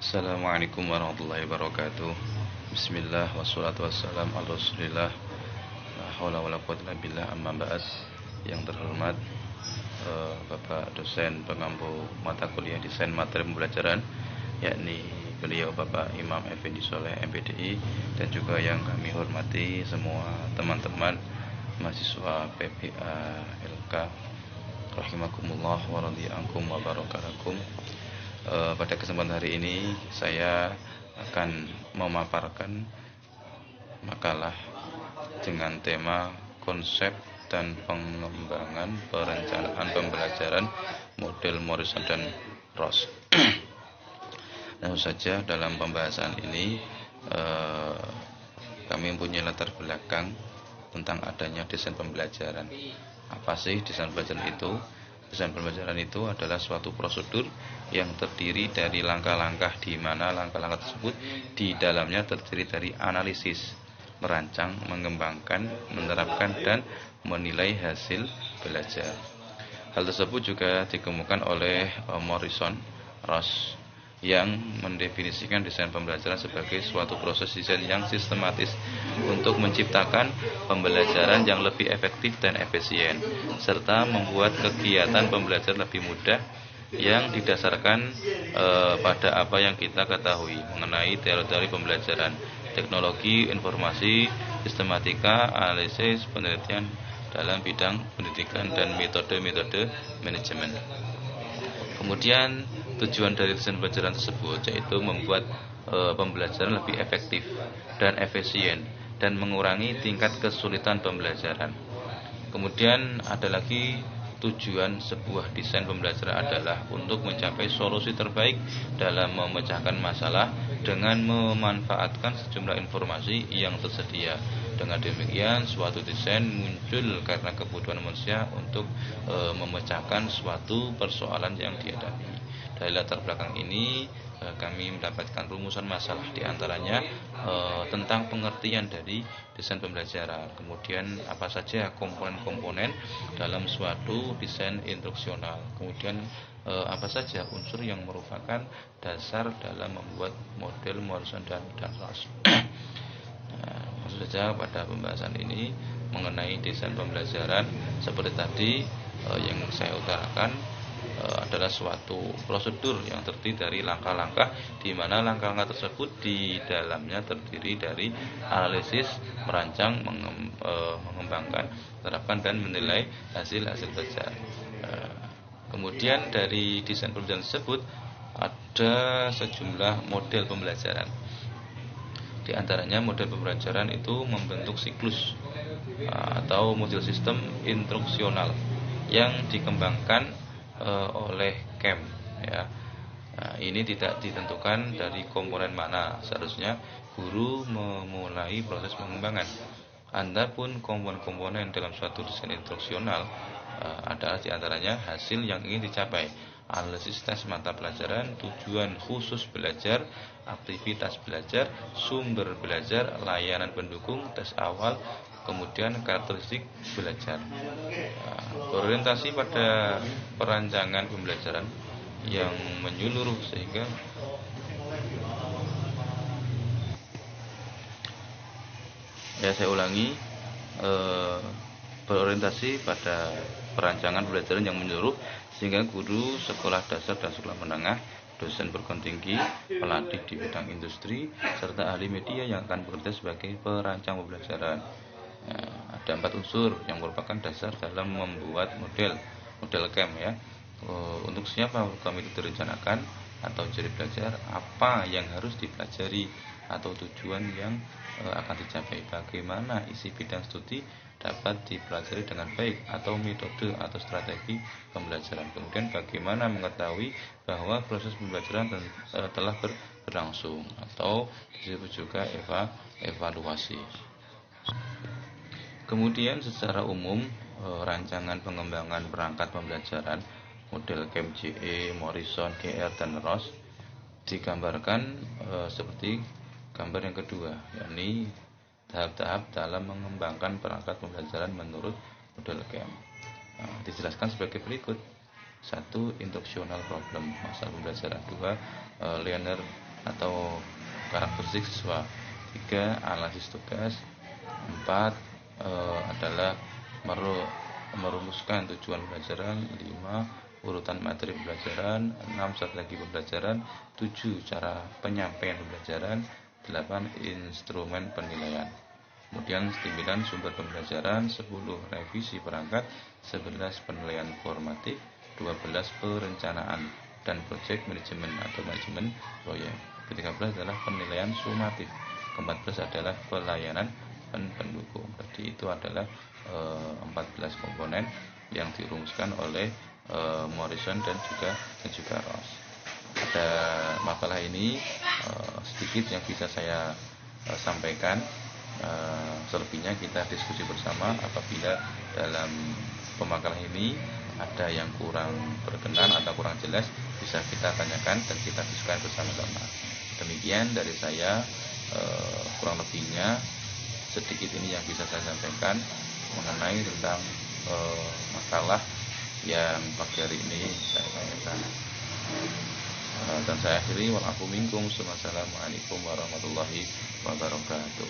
Assalamualaikum warahmatullahi wabarakatuh. Bismillah wassalatu wassalam ala Rasulillah. La haula wala quwwata illa billah, amma ba'd. Yang terhormat Bapak dosen pengampu mata kuliah desain materi pembelajaran, yakni beliau Bapak Imam Effendi Soleh MPDI, dan juga yang kami hormati semua teman-teman mahasiswa PPA LK rahimakumullah wa radhiyallahu wa barakatuh. Pada kesempatan hari ini saya akan memaparkan makalah dengan tema konsep dan pengembangan perencanaan pembelajaran model Morrison dan Ross. Tentu saja dalam pembahasan ini kami mempunyai latar belakang tentang adanya desain pembelajaran. Apa sih desain pembelajaran itu? Desain pembelajaran itu adalah suatu prosedur yang terdiri dari langkah-langkah, di mana langkah-langkah tersebut di dalamnya terdiri dari analisis, merancang, mengembangkan, menerapkan, dan menilai hasil belajar. Hal tersebut juga dikemukakan oleh Morrison, Ross, yang mendefinisikan desain pembelajaran sebagai suatu proses desain yang sistematis untuk menciptakan pembelajaran yang lebih efektif dan efisien, serta membuat kegiatan pembelajaran lebih mudah yang didasarkan pada apa yang kita ketahui mengenai teori-teori pembelajaran, teknologi, informasi, sistematika, analisis, penelitian dalam bidang pendidikan, dan metode-metode manajemen. Kemudian tujuan dari desain pembelajaran tersebut yaitu membuat pembelajaran lebih efektif dan efisien dan mengurangi tingkat kesulitan pembelajaran. Kemudian ada lagi, tujuan sebuah desain pembelajaran adalah untuk mencapai solusi terbaik dalam memecahkan masalah dengan memanfaatkan sejumlah informasi yang tersedia. Dengan demikian, suatu desain muncul karena kebutuhan manusia untuk memecahkan suatu persoalan yang dihadapi. Dari latar belakang ini kami mendapatkan rumusan masalah, diantaranya tentang pengertian dari desain pembelajaran. Kemudian apa saja komponen-komponen dalam suatu desain instruksional. Kemudian apa saja unsur yang merupakan dasar dalam membuat model Morrison dan Ross. Maksud saja pada pembahasan ini mengenai desain pembelajaran seperti tadi yang saya utarakan adalah suatu prosedur yang terdiri dari langkah-langkah, di mana langkah-langkah tersebut di dalamnya terdiri dari analisis, merancang, mengembangkan, menerapkan, dan menilai hasil-hasil belajar. Kemudian dari desain pembelajaran tersebut ada sejumlah model pembelajaran. Di antaranya model pembelajaran itu membentuk siklus atau model sistem instruksional yang dikembangkan oleh Kemp, ya. Ini tidak ditentukan dari komponen mana, seharusnya guru memulai proses pengembangan. Adapun komponen-komponen dalam suatu desain instruksional adalah diantaranya hasil yang ingin dicapai, analisis tes mata pelajaran, tujuan khusus belajar, aktivitas belajar, sumber belajar, layanan pendukung, tes awal, kemudian karakteristik belajar. Berorientasi pada perancangan pembelajaran yang menyeluruh, sehingga saya ulangi, berorientasi pada perancangan pembelajaran yang menyeluruh, sehingga guru sekolah dasar dan sekolah menengah, dosen perguruan tinggi, pelatih di bidang industri, serta ahli media yang akan bekerja sebagai perancang pembelajaran. Ada 4 unsur yang merupakan dasar dalam membuat model Kemp, ya. Untuk siapa program itu direncanakan atau jadi belajar, apa yang harus dipelajari atau tujuan yang akan dicapai, bagaimana isi bidang studi dapat dipelajari dengan baik, atau metode atau strategi pembelajaran. Kemudian bagaimana mengetahui bahwa proses pembelajaran telah berlangsung, atau disebut juga evaluasi. Kemudian secara umum rancangan pengembangan perangkat pembelajaran model Kemp JE, Morrison, GR, dan Ross digambarkan seperti gambar yang kedua, yakni tahap-tahap dalam mengembangkan perangkat pembelajaran menurut model Kemp. Dijelaskan sebagai berikut. 1. Instructional problem, masalah pembelajaran. 2. Learner atau karakteristik siswa. 3. Analisis tugas. 4. Adalah merumuskan tujuan pembelajaran. 5. Urutan materi pembelajaran. 6. Strategi pembelajaran. 7. Cara penyampaian pembelajaran. 8. Instrumen penilaian. Kemudian 9. Sumber pembelajaran. 10. Revisi perangkat. 11. Penilaian formatif. 12. Perencanaan dan proyek manajemen atau manajemen proyek. Ke-13 adalah penilaian sumatif. Ke-14 adalah pelayanan pendukung. Jadi itu adalah 14 komponen yang dirumuskan oleh Morrison dan juga Ross. Pada makalah ini sedikit yang bisa saya sampaikan. Selebihnya kita diskusi bersama. Apabila dalam pemakalan ini ada yang kurang berkenan atau kurang jelas, bisa kita tanyakan dan kita diskusikan bersama-sama. Demikian dari saya, kurang lebihnya sedikit ini yang bisa saya sampaikan mengenai tentang makalah yang pagi hari ini saya sampaikan. Dan saya akhiri, walafu minkum. Wassalamualaikum warahmatullahi wabarakatuh.